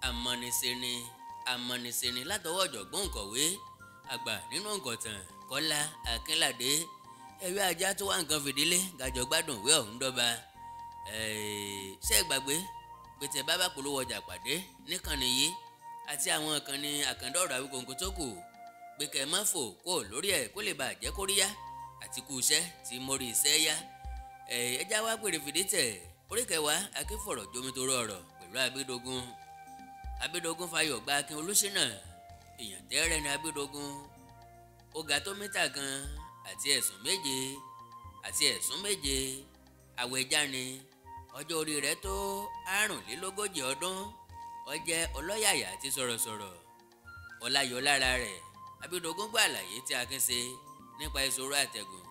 Amọniseni látọwọ́ ọ̀jọ̀gbọ́n òǹkọ̀wé àgbà nínú òǹkọ̀tàn Kọ́lá Akínládé. Ẹ̀rí ajá tó wá nǹkan fìdílé gàjọ gbádùn ìwé ọ̀hún dọ́ba. Ṣé ẹ gbàgbé pé tẹ bá polówó ọjà pàdé níkànnì yìí àti àwọn ìkànnì àkàndọ̀rọ̀ Àwíkòǹkò tó kù pé kẹ́ ẹ má fò kó lórí ẹ̀ kó lè bàa jẹ́ kóríyá àti kú iṣẹ́ tí mórí iṣẹ́ yá. Ẹjá wá pèrè fìdí tẹ̀ orí Kẹwàá akínfọ̀rọ̀ jomitoro ọ̀rọ̀ pẹ̀lú Abídógún Fáyọ̀ gba Akin Olúṣínà. Èèyàn tẹ́rẹ́ ni Abídógún. Ó ga tó mítà kan àti ẹ̀sùn méje àwẹ̀já ni. Ọjọ́ orí rẹ̀ tó 45 ọdún. Ó jẹ́ ọlọ́yàyà àti sọ̀rọ̀sọ̀rọ̀. Ọláyọ̀ lára rẹ̀ Abídógún gbọ́ àlàyé tí Akin ṣe nípa ìṣòro àtẹ̀gùn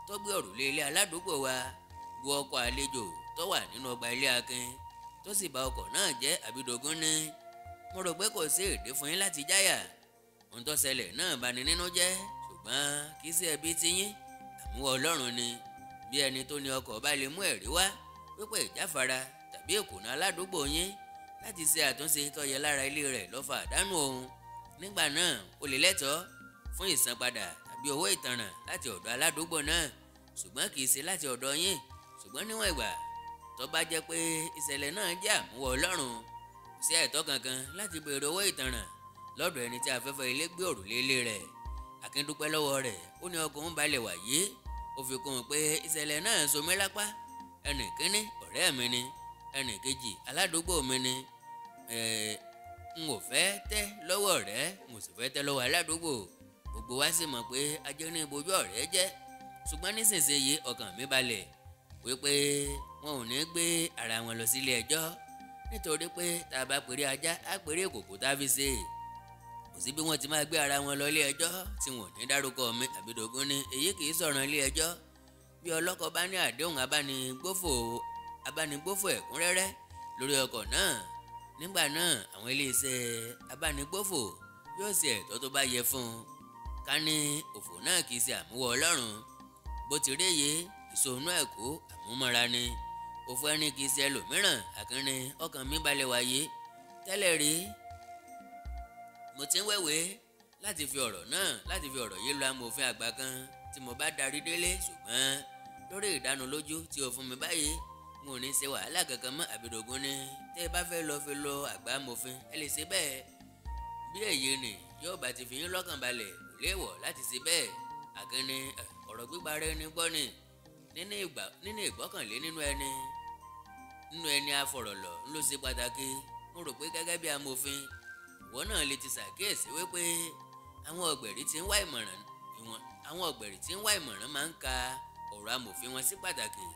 tó gbé òrùlé ilé aládùúgbò wa wọ ọkọ̀ àlejò tó wà nínú ọgbà ilé Akin tó sì bà ọkọ̀ náà jẹ́. Abídógún ní mo rò pé kò sí èdè fún yín láti jáyà. Ohun tó ṣẹlẹ̀ náà bani nínú jẹ́ ṣùgbọ́n kì í sí ẹbí tiyín àmúwọ́ Ọlọ́run ni. Bí ẹni tó ní ọkọ̀ bá lè mú ẹ̀rí wá pípé ìjáfara tàbí ìkùnà aládùúgbò yín láti ṣe àtúnṣe tó yẹ lára ilé rẹ̀ ló fa àdánù òun. Nígbà náà o lè lẹ́tọ̀ọ́ fún ìsanpadà tàbí owó ìtanràn láti ọ̀dọ̀ aládùúgbò náà ṣùgbọ́n kì í ṣe láti ọ̀dọ̀ yín. Ṣùgbọ́n níwọ̀n ìgbà tó bá jẹ́ pé ìṣẹ̀lẹ̀ náà jẹ́ àmúwọ́ Ọlọ́run kò sí ẹ̀tọ́ kankan láti béèrè owó ìtanràn lọ́dọ̀ ẹni tí afẹ́fẹ́ ilé gbé òrùlé ilé rẹ̀. Akin dúpẹ́ lọ́wọ́ rẹ̀ ó ní ọkùnrin balẹ̀ wàyé. Ó fi kún un pé ìṣẹ̀lẹ̀ náà so mí lápá. Ẹnì kíní ọ̀rẹ́ mi ni, ẹnì kejì aládùúgbò mi ni. N ò fẹ́ tẹ́ lọ́wọ́ ọ̀rẹ́, n ò sì fẹ́ tẹ́ lọ́wọ́ aládùúgbò. Gbogbo wa sì mọ̀ pé ajẹ́ ní ibojú ọ̀rẹ́ jẹ́. Ṣùgbọ́n nísinsìnyí ọkàn mi balẹ̀ wípé wọn ò ní gbé ara wọn lọ sílé ẹjọ́ nítorí pé tá a bá pèrè ajá á pèrè ìkòkò tá a fi ṣe. Kò sí bí wọ́n ti máa gbé ara wọn lọ ilé ẹjọ́ tí wọn ò ní dárúkọ mi. Abídógún ní èyí kì í sọ̀rọ̀ ilé ẹjọ́. Bí ọlọ́kọ̀ bá ní àdéhùn abánigbófò ẹ̀kúnrẹ́rẹ́ lórí ọkọ̀ náà, nígbà náà àwọn iléeṣẹ́ abánigbófò yóò ṣe ẹ̀tọ́ tó bá yẹ fún un. Ká ní òfò náà kì í ṣe àmúwọ́ Ọlọ́run. Bó ti réye ìṣònú ẹ̀kọ́ àmúmọ́ra ni. Òfò ẹni kì í ṣe ẹlòmíràn. Akínní ọkàn mi balẹ̀ wáyé. Tẹ́lẹ̀ rí mo ti ń wẹ̀wẹ̀ láti fi ọ̀rọ̀ yìí lọ amòfin àgbà kan tí mo bá darí délé ṣùgbọ́n lórí ìdánilójú tí o fún mi báyìí mo ní ṣe wàhálà kankan mọ́. Abídógún ní tẹ́ ẹ bá fẹ́ lọ fi lọ àgbà amòfin ẹ lè ṣe bẹ́ẹ̀. Bí èyí ni yóò bá ti fi yín lọ́kàn balẹ̀ kò léèwọ̀ láti ṣe bẹ́ẹ̀. Akínní ọ̀rọ̀ gbígba rẹ ní gbọ́ ni nínú ìgbọ́kànlé nínú ẹni afọ̀rọ̀lọ̀ ló ṣe pàtàkì. Mo rò pé gẹ́gẹ́ bí amòfin ìwọ náà lè ti ṣàkíyèsí wípé àwọn ọ̀gbẹ̀rì tí ń wá ìmọ̀ràn máa ń ka ọ̀rọ̀ amòfin wọn sí pàtàkì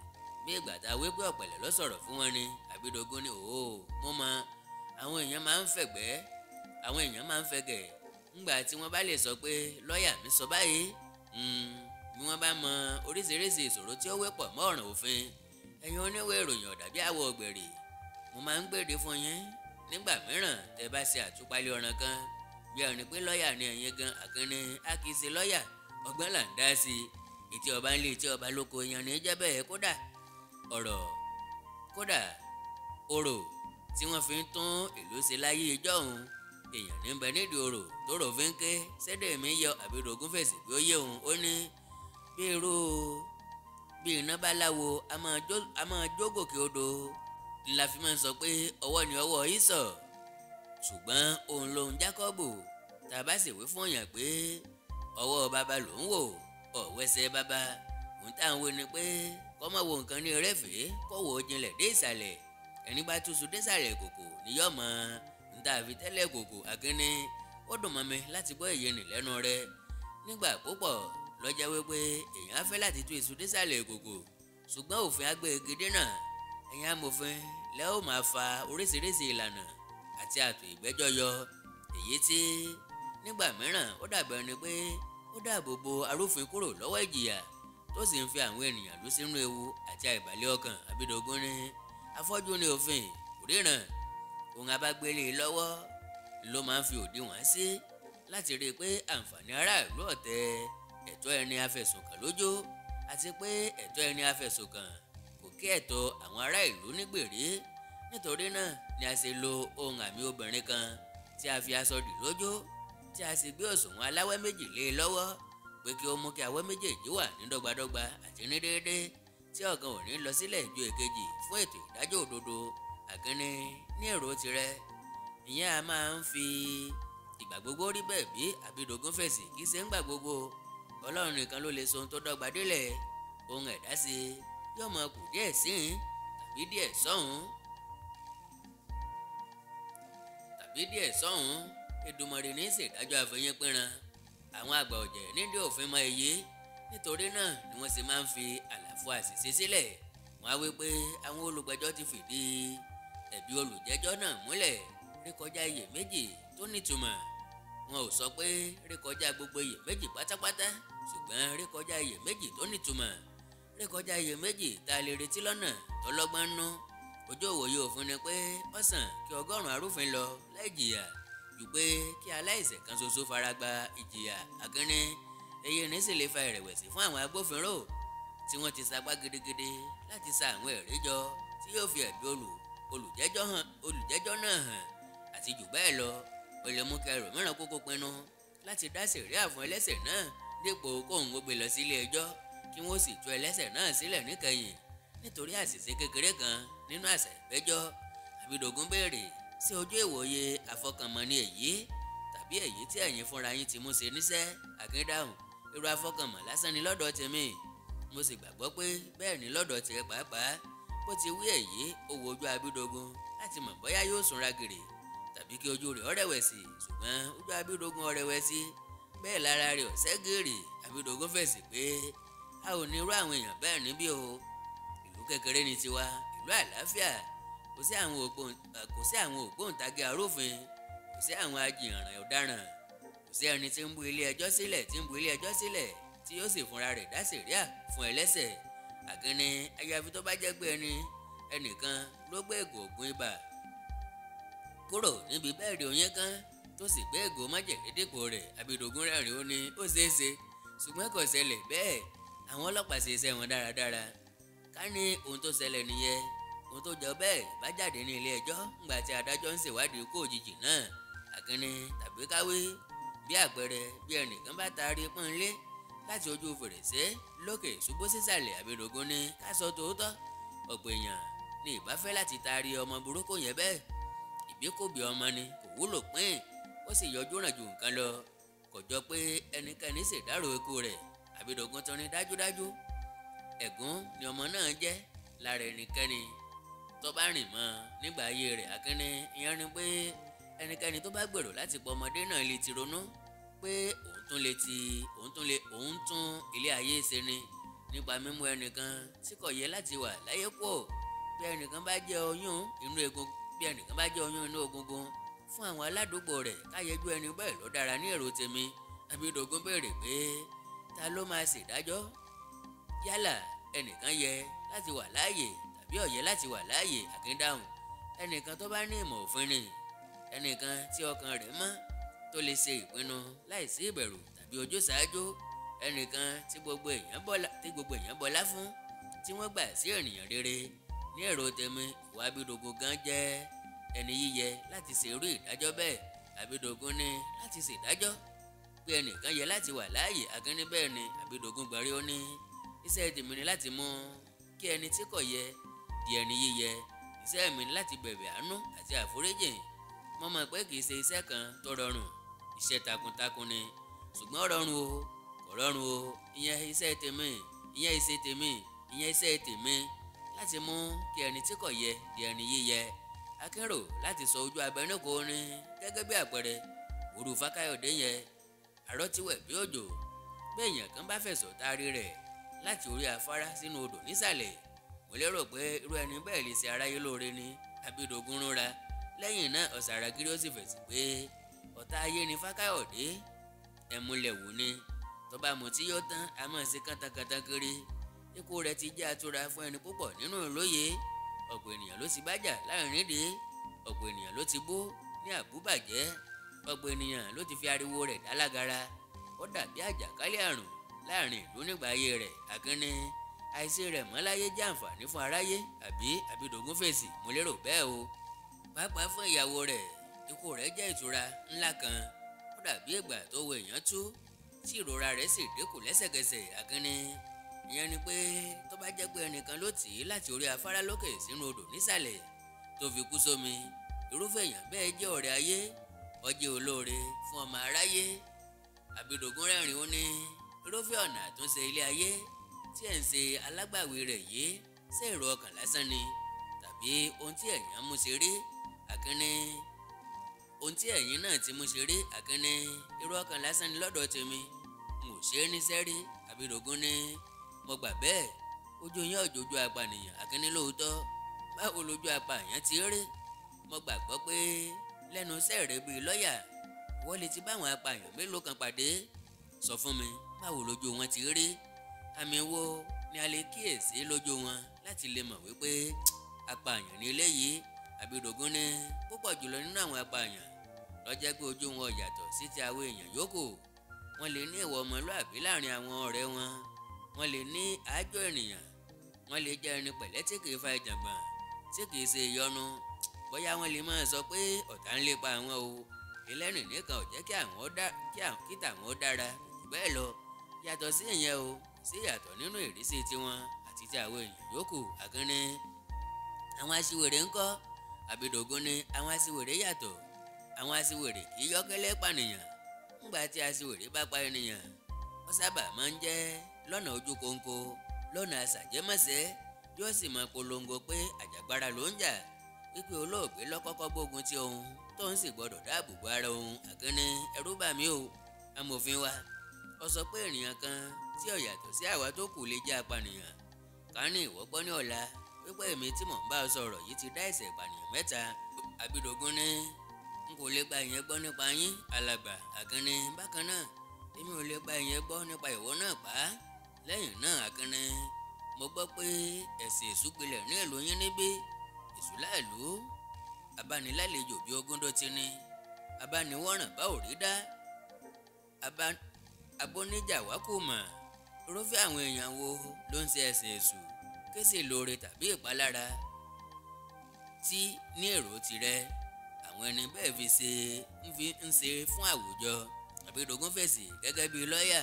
bí ìgbà tá a wé pé ọ̀pẹ̀lẹ̀ ló sọ̀rọ̀ fún wọn ni. Abídógún ní mo mọ àwọn èèyàn máa ń fẹ̀gẹ̀ ńgbà tí wọ́n bá lè sọ pé lọ́ọ̀yà mi sọ báyìí. Bí wọ́n bá mọ oríṣiríṣi ìṣòro tí ó wépọ̀ mọ́ ọ̀ràn òfin ẹ̀yin oníwèé ìròyìn ọ̀dàbí àwọ̀ ọ̀gbẹ̀rì mo máa ń gbèdé fún yín nígbà mìíràn tẹ́ bá ṣe àtúpalẹ̀ ọ̀ràn kan bí ẹni pé lọ́ọ̀yà ni ẹ̀yin gan. Akínní a kì í ṣe lọ́ọ̀yà ọgbọ́n là ń dá sí i. Ìtì ọba ń lé ìtì ọba lóko èèyàn ní jẹ́ bẹ́ẹ̀. Kódà orò tí wọ́n fi ń tún ìlú ṣe láyé ijọ́ òun èèyàn ní bẹ nídìí orò tó rò fi ń ké sẹ́dẹ̀ mi yọ. Abídógún fèsì bí ó yé òun ó ní bí iná bá láwo a máa jó gòkè odò ńlá fi máa ń sọ pé ọwọ́ ni ọwọ́ Ísọ̀ ṣùgbọ́n òun lòun Jákọ́bù. Tá a bá sì wí fún yàn pé ọwọ́ bàbá ló ń wò ọ̀wẹ́sẹ̀ bàbá òun tá à ń wo ni pé kọ́ máa wo nǹkan ní rẹ́fẹ̀ẹ́ kọ́ wò ó jinlẹ̀ dé ìsàlẹ̀. Ẹni bá túṣu dé ìsàlẹ̀ kòkò ni yóò mọ níta àfi tẹ́lẹ̀ kòkò. Akínní ó dùn mọ́ mi láti gbọ́ èyí nì lẹ́nu rẹ. Nígbà púpọ̀ lọ́jọ́ wípé èèyàn á fẹ́ láti tú iṣu dé ìsàlẹ̀ kòkò ṣùgbọ́n òfin agbègede náà ẹ̀yin amòfin lẹ́ ó máa fa oríṣiríṣi ìlànà àti àtò ìgbẹ́jọ́ yọ èyí tí nígbà mìíràn ó dàbí ẹni pé ó dáàbò bo arúfin kúrò lọ́wọ́ ìjìyà tó sì ń fi àwọn ènìyàn lù sínú ewu àti àìbalẹ̀ ọkàn. Abídógún ní afọ́jú ní òfin kò ríran òun abágbélé lọ́wọ́ ló máa ń fi òdiwọ̀n sí láti rí i pé àǹfààní aráàlú ọ̀tẹ̀ ẹ̀tọ́ ẹni afẹ̀sùnkàn lójú àti pé ẹ̀tọ́ ẹni afẹ̀sùnkàn kò kí ẹ̀tọ́ àwọn ará ìlú nígbèrè. nítorí náà ni a ṣe lo ohun àmì obìnrin kan tí a fi aṣọ dì lójó tí a sì gbé òṣùwọ̀n aláwẹ́ méjì lé e lọ́wọ́ pé kí ó mú kí awẹ́ méjèèjì wà ní dọ́gbadọ́gba àti ní déédéé tí ọ̀kan ò ní lọ sílẹ̀ ju èkejì fún ètò ìdájọ́ òdodo. Àkíní ní èrò tirẹ̀ ìyẹn a máa ń fi ìgbà gbogbo rí bẹ́ẹ̀ bí Abídògún fèsì kì í ṣe ń gbà gbogbo. Ọlọ́run nìkan ló lè so ohun tó dọ́gba délẹ̀. Ohun ẹ̀dá sí yóò máa kù díẹ̀ síhìn tàbí díẹ̀ sọ́hùn. Èdùmàrè ní ṣèdájọ́ àfẹ̀yìn pínran. Àwọn àgbà ọ̀jẹ̀ nídìí òfin mọ èyí nítorí náà ni wọ́n sì máa ń fi àlàfo àṣìṣe sílẹ̀. Wọ́n á wí pé àwọn olùgbẹ́jọ́ ti fìdí ẹ̀bi olùjẹ́jọ́ náà múlẹ̀ rékọjá iyèméjì tó nítumọ̀. Wọn ò sọ pé rékọjá gbogbo iyèméjì pátápátá ṣùgbọ́n rékọjá iyèméjì tó nítumọ̀. Rékọjá iyèméjì tá a lè retí lọ́nà tọ́lọ́gbọ́n nú. Ojú òwòye òfin ni pé ó sàn kí 100 arúfin lọ láì jìyà ju pé kí aláìṣẹ̀ kan ṣoṣo fara gba ìjìyà. Àkíní èyí ní sì lè fa ìrẹ̀wẹ̀sì fún àwọn agbófinró tí wọ́n ti sapá gidigidi láti sa àwọn ẹ̀rí jọ tí yóò fi ẹ̀bi olùjẹ́jọ́ náà hàn àti jù bẹ́ẹ̀ lọ. Ó lè mú kí ẹlòmíràn kúkú pinnu láti dá sẹ̀ríà fún ẹlẹ́ṣẹ̀ náà dípò kóun ó gbé lọ sí ilé ẹjọ́ kí wọ́n sì tú ẹlẹ́ṣẹ̀ náà sílẹ̀ níkẹyìn nítorí àṣìṣe kékeré kan nínú àṣà ìgbẹ́jọ́. Abídògún béèrè sí ojú ìwòye àfọkànmọ́ ní èyí tàbí èyí tí ẹ̀yin fúnra yín ti mú ṣe níṣẹ́. Akin dáhùn irú àfọkànmọ́ lásán ni lọ́dọ̀ tèmi. Mo sì gbàgbọ́ pé bẹ́ẹ̀ ni lọ́dọ̀ tirẹ̀ pàápàá. Bó ti wí èyí ó wo ojú Abídògún láti mọ̀ bóyá yóò súnra gìrì tàbí kí ojú rẹ̀ ọ̀rẹ́wẹ̀sì ṣùgbọ́n ojú Abídògún ọ̀rẹ́wẹ̀sì bẹ́ẹ̀ lára rẹ̀ ọ̀sẹ́ gìrì. Abídògún fèsì pé a ò ní irú àwọn èèyàn bẹ́ẹ̀ níbí o. Ìlú kékeré ni tiwa, ìlú àlàáfíà. Kò sí àwọn ògbóǹtagì arúfin, kò sí àwọn ajìyànràn ọ̀daràn, kò sí ẹni tí ń bu ilé ẹjọ́ sílẹ̀ tí yóò sì fúnra rẹ̀ dá sẹ̀ríà fún ẹlẹ́ṣẹ̀. Àkíní àyàfi tó bá jẹ́ pé ẹnìkan ló gbé ègò ògùn ibà kúrò níbi bẹ́ẹ̀dì oyin kan tó sì gbé ègò májèlé dípò rẹ̀. Abídògún rẹ́rìn ó ní ó ṣeéṣe ṣùgbọ́n kò ṣẹlẹ̀ bẹ́ẹ̀. Àwọn ọlọ́pàá ṣe iṣẹ́ wọn dáradára. Ká ní ohun tó ṣẹlẹ̀ nìyẹn. Ohun tó jọ bẹ́ẹ̀ bá jáde ní ilé ẹjọ́ ńgbà tí adájọ́ ń ṣèwádìí ikú òjijì náà. Àkíní tàbí káwé bí àpẹẹrẹ bí ẹnìkan bá taari pọ́nlé láti ojú fèrèsé lókè ṣubú sísàlẹ̀. Abídògún ní ká sọ tòótọ́ ọ̀pọ̀ èèyàn ní ìbá fẹ́ láti taari ọmọ burúkú yẹn bẹ́ẹ̀. Ìbíkúbi ọmọ ni kò wúlò pín ó sì yọjú ràn ju nǹkan lọ. Kò jọ pé ẹnikẹ́ni ṣèdárò ikú rẹ̀. Abídògún tún ní dájúdájú ẹ̀gún ni ọmọ náà jẹ́ lára ẹnikẹ́ni tó bá rìn mọ́ nígbà ayé rẹ̀. Àkíní ìyẹn ni pé ẹnikẹ́ni tó bá gbèrò láti pa ọmọdé náà lè ti ronú pé òun tún ilé ayé ṣe ni nípa mímú ẹnìkan tí kò yẹ láti wà láyé kú. Bí ẹnìkan bá jẹ́ oyún inú egungun fún àwọn aládùúgbò rẹ̀ káyẹjú ẹni bẹ́ẹ̀ ló dára ní èrò tèmi. Abídògún béèrè pé ta ló máa ṣèdájọ́ yálà ẹnìkan yẹ láti wà láàyè tàbí ó yẹ láti wà láàyè. Akin dáhùn ẹnìkan tó bá ní ìmọ̀ òfin ni ẹnìkan tí ọkàn rẹ̀ mọ́ tó lè ṣe ìpinnu láìsí ìbẹ̀rù tàbí ojúsàájú. Ẹnìkan tí gbogbo èèyàn bọlá fún tí wọ́n gbà sí ènìyàn rere. Ní èrò tèmi ìwà Abídògún gan jẹ́ ẹni yíyẹ láti ṣe irú ìdájọ́ bẹ́ẹ̀. Abídògún ní láti ṣèdájọ́ pé ẹnìkan yẹ láti wà láàyè. Akíní bẹ́ẹ̀ ni. Abídògún gbọ́rí ó ní iṣẹ́ tèmi ni láti mú kí ẹni tí kò yẹ di ẹni yíyẹ. Iṣẹ́ mi ni láti bẹ̀bẹ̀ àánú àti àforíjì. Mo mọ̀ pé kì í ṣe iṣẹ́ kan tó rọrùn, iṣẹ́ takuntakun ni ṣùgbọ́n ó rọrùn o kò rọrùn o. Ìyẹn iṣẹ́ tèmi láti mú kí ẹni tí kò yẹ di ẹni yíyẹ. Akin rò láti sọ ojú abẹnú kò ní gẹ́gẹ́ bí àpẹẹrẹ òru Fákáyọ̀dé yẹn àrọ́tíwẹ̀ bí òjò. Bí èèyàn kan bá fẹ̀sọ̀ taari rẹ̀ láti orí afárá sínú odò nísàlẹ̀, mo lérò pé irú ẹni bẹ́ẹ̀ lè ṣe aráyé lóore ni. Abídògún rúnra. Lẹ́yìn náà ọ̀sàràgírí ó sì fèsì pé ọ̀tá ayé ni Fákáyọ̀dé. Ẹ̀múlẹ̀ wò ni tó bá mu tí yóò tán a máa ṣe kántankàntan kiri. Ikú rẹ̀ ti jẹ́ àtúrà fún ẹni púpọ̀ nínú ìlóye. Ọ̀pọ̀ ènìyàn ló ti bájà láàrin ìdè. Ọ̀pọ̀ ènìyàn ló ti bó ní àbúbàjẹ́. Ọ̀pọ̀ ènìyàn ló ti fi ariwo rẹ̀ dálágara. Ó dàbí àjàkálẹ̀ àrùn láàrin ìlú nígbà ayé rẹ̀. Akíní àìsí rẹ̀ mọ́ láyé jẹ́ àǹfààní fún aráyé àbí Abídògún fèsì. Mo lérò bẹ́ẹ̀ o. Pàápàá fún ìyàwó rẹ̀, ikú rẹ̀ jẹ́ ìtura ńlá kan. Ó dàbí ìgbà tó wo èèyàn tú tí ìrora rẹ̀ sì dínkù lẹ́sẹ̀kẹsẹ̀. Àkànní ìyẹn ni pé tó bá jẹ́ pé ẹnìkan ló tì í láti orí afárá lókè sínú odò nísàlẹ̀ tó fi kú sómi, irúfẹ́ èèyàn bẹ́ẹ̀ jẹ́ ọ̀rẹ́ ayé, ó jẹ́ olóore fún ọmọ aráyé. Abídògún rẹ́rìn ó ní irúfẹ́ ọ̀nà àtúnṣe ilé ayé tí ẹ̀ ń ṣe alágbàwí rẹ̀ yìí ṣe èrò ọkàn lásán ni tàbí ohun tí ẹ̀yin mú ṣe rí? Àkànní ohun tí ẹ̀yin náà ti mú ṣe rí. Àkànní èrò ọkàn lásán ni lọ́dọ̀ tèmi, n ò ṣe é níṣẹ́ rí. Abídògún ní mo gbà bẹ́ẹ̀, ojú yín ọ̀jọ̀jú apànìyàn. Àkànní lóòótọ́, báwo lójú apààyàn ti rí? Mo gbàgbọ́ pé lẹ́nu iṣẹ́ rẹ̀ bíi lọ́ọ̀yà wọ́n lè ti báwọn apààyàn mélòó kan pàdé. Sọ fún mi, báwo lójú wọn ti rí? Àmì wo ni a lè kíyèsí lójú wọn láti lè mọ̀ wípé apààyàn ní eléyìí? Abídògún ní púpọ̀ jùlọ nínú àwọn apààyàn ló jẹ́ pé ojú wọn yàtọ̀ sí ti àwọn èèyàn yòókù. Wọ́n lè ní ìwà ọmọlúàbí láàrin àwọn ọ̀rẹ́ wọn, wọ́n lè ní àájò ènìyàn, wọ́n lè jẹ́ ẹni pẹ̀lẹ́ tí kìí fa ìjàngbọ̀n, tí kìí ṣe ìyọnu. Bóyá wọ́n lè máa sọ pé ọ̀tá ń lépa àwọn o, ẹlẹ́rìn nìkan ò jẹ́ kí tàwọn ó dára jù bẹ́ẹ̀ lọ. Yàtọ̀ sí ìyẹn o, sí yàtọ̀ nínú ìrísí tiwọn àti ti àwọn èèyàn yòókù. Àkànní àwọn aṣiwèrè ńkọ́? Abídògún ní àwọn aṣiwèrè yàtọ̀. Àwọn aṣiwèrè kì í yọ́kẹ́lẹ́ pànìyàn. Ńgbà tí aṣiwèrè bá pa ènìyàn, ó sábà máa ń jẹ́ lọ́nà ojú kóńkó, lọ́nà àṣàjẹmọ́sẹ́, yóò sì máa polongo pé àjàgbára ló ń jà, wípé olóògbé lọ́kọ́kọ́ gbógun ti òun tó ń sì gbọ́dọ̀ dáàbò bo ara òun. Àkànní ẹ̀rù bà mí o, amòfin wa, ó sọ pé ènìyàn kan tí ó yàtọ̀ sí àwa tó kù lè jẹ́ apànìyàn. Ká ní ìwọ gbọ́ ní ọ̀la wípé èmi tí mò ń bá ọ sọ̀rọ̀ yìí ti dá ẹ̀ṣẹ̀ ìpànìyàn 3. Abídògún ní n kò lè gba ìyẹn gbọ́ nípa yín, alàgbà. Àkànní bákan náà èmi ò lè gba ìyẹn gbọ́ nípa ìwọ náà pa. Lẹ́yìn náà Àkànní, mo gbọ́ pé ẹ̀sìn èṣù gbilẹ̀ ní ìlú yín níbí. Èṣù láìlú, abánilálejò bí ogúndó ti ní, abániwọ́ràn bá ò rí dá, abóníjà wá kò mọ̀. Irúfẹ́ àwọn èèyàn wo ló ń ṣe ẹ̀sìn èṣù? Kéṣe lóore tàbí ìpalára tí ní èrò tirẹ̀ àwọn ẹni bẹ́ẹ̀ ń ṣe fún àwùjọ? Abídògún fèsì gẹ́gẹ́ bíi lọ́ọ̀yà,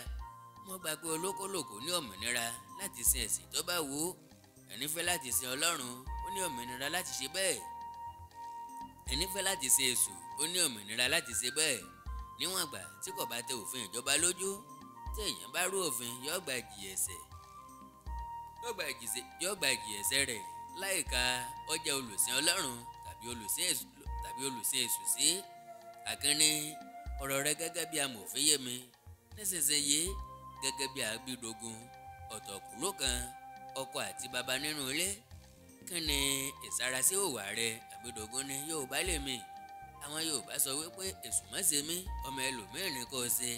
mo gbà pé olókòlòkò ní òmìnira láti sin ẹ̀sìn tó bá wù ú. Ẹni fẹ́ láti sin Ọlọ́run ó ní òmìnira láti ṣe bẹ́ẹ̀. Ẹni fẹ́ láti sin èṣù ó ní òmìnira láti ṣe bẹ́ẹ̀. Níwọ̀n ìgbà tí kò bá tẹ òfin ìjọba lójú, tí èèyàn bá rú òfin yóò gba ìjìyà ẹ̀ṣẹ̀ rẹ̀ láìka ó jẹ́ olùsìn Ọlọ́run tàbí olùsìn èṣù sí. Àkànní ọ̀rọ̀ rẹ̀ gẹ́gẹ́ bí amòfin yé mi nísinsìnyí. Gẹ́gẹ́ bí Abídògún, ọ̀tọ̀kùlú kan, ọkọ àti bàbá nínú ilé. Kí ni ìsarasí òwà rẹ̀? Abídògún ní Yorùbá lèmi. Àwọn Yorùbá sọ wípé èṣù má ṣe mí, ọmọ ẹlòmíràn kò ṣe.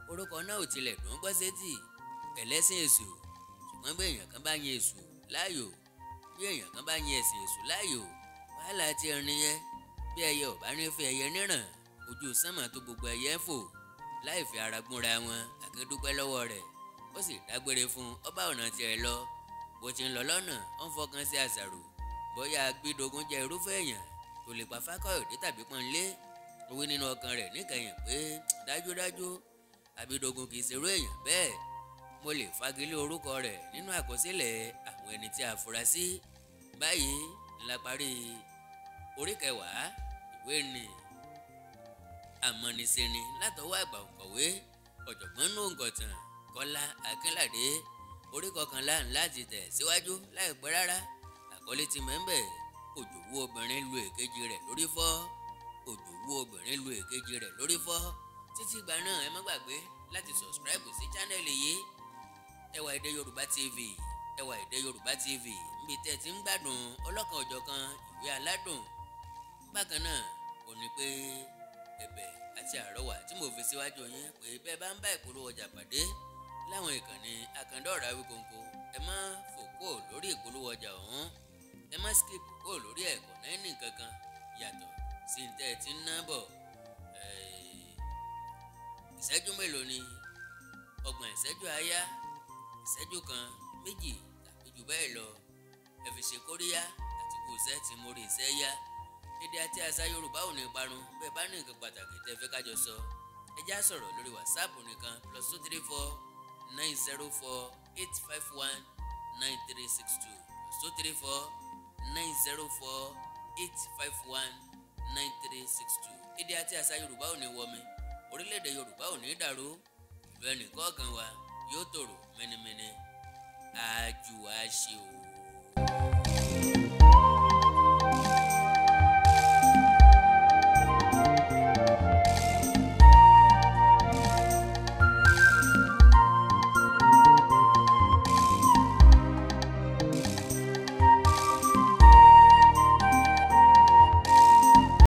Orúkọ náà ò tilẹ̀ dùn gbọ́ sétí. Ẹlẹ́sìn èṣù. Ṣùgbọ́n bí èèyàn kan bá yan èṣù láàyò, bí èèyàn kan bá yan ẹ̀sìn èṣù láàyò, wàhálà ti ẹrin yẹn. Bí ẹyẹ ò bá ní fẹ́ ẹyẹ níràn, ojú sánmà tó gbogbo ẹyẹ ń fò láì fi ara gúnra wọn. Àkànní dúpẹ́ lọ́wọ́ rẹ̀, ó sì dágbére fún ọba ọ̀nà tiẹ̀ lọ. Bó ti ń lọ lọ́nà, ó ń fọkàn sí àṣàrò bóyá Abídògún jẹ́ irúfẹ́ èèyàn tó lè pa Fákọ̀yọ̀dé tàbí pọ́nlé. Ó wí nínú ọkàn rẹ̀ níkẹyìn pé dájúdájú Abídògún kì í ṣerú èèyàn bẹ́ẹ̀. Mo lè fagilé orúkọ rẹ̀ nínú àkọsílẹ̀ àwọn ẹni tí a fura sí. Báyìí la parí orí 10 ìwé ni Amọniseni látọwọ́ àgbà òǹkọ̀wé ọ̀jọ̀gbọ́n nùgọ̀tàn Kọ́lá Akínládé. Orí 11 láti tẹ̀ síwájú láìpẹ́ rárá. Àkọlé ti mẹ́ńbẹ̀: òjòwú obìnrin lu èkejì rẹ̀ lórí fọ́. Òjòwú obìnrin lu èkejì rẹ̀ lórí fọ́. Títí ìgbà náà ẹ má gbàgbé láti subscribe sí channel yìí Ẹwà Èdè Yorùbá TV. Ẹwà Èdè Yorùbá TV níbi tẹ́ ti ń gbádùn ọlọ́kan òjọ̀kan ìwé aládùn. Bákan náà ò ní pé ẹ̀bẹ̀ àti àrọwà tí mo fi síwájú yín pé bẹ́ẹ̀ bá ń bá ìpolówó ọjà pàdé láwọn ìkànnì Àkàndọ̀rọ̀ Awíkonko, ẹ má fòkó lórí ìpolówó ọjà ọ̀hún, ẹ má skip kó lórí ẹ̀kọ́ náà ní kankan yàtọ̀ sí tẹ́ ẹ ti ń ná bọ̀. Ìṣẹ́jú mélòó ni? 30 ìṣẹ́jú àáyá, ìṣẹ́jú kan, 2 jù bẹ́ẹ̀ lọ ẹ fi ṣe kóríyá àti kò sẹ́ ti mórí iṣẹ́ yá. Èdè àti àṣà Yorùbá ò ní parun. Bẹ́ẹ̀ bá ní nǹkan pàtàkì tẹ́ fẹ́ kájọ sọ ẹ já sọ̀rọ̀ lórí WhatsApp nìkan +234 904 851 9362 +234 904 851 9362. Èdè àti àṣà Yorùbá ò ní wọmi, orílẹ̀-èdè Yorùbá ò ní dàrú, ìlú ẹnì kọ̀ọ̀kan wa yóò tòrò mẹ́nimẹ́ni. Àjùwà ṣe o.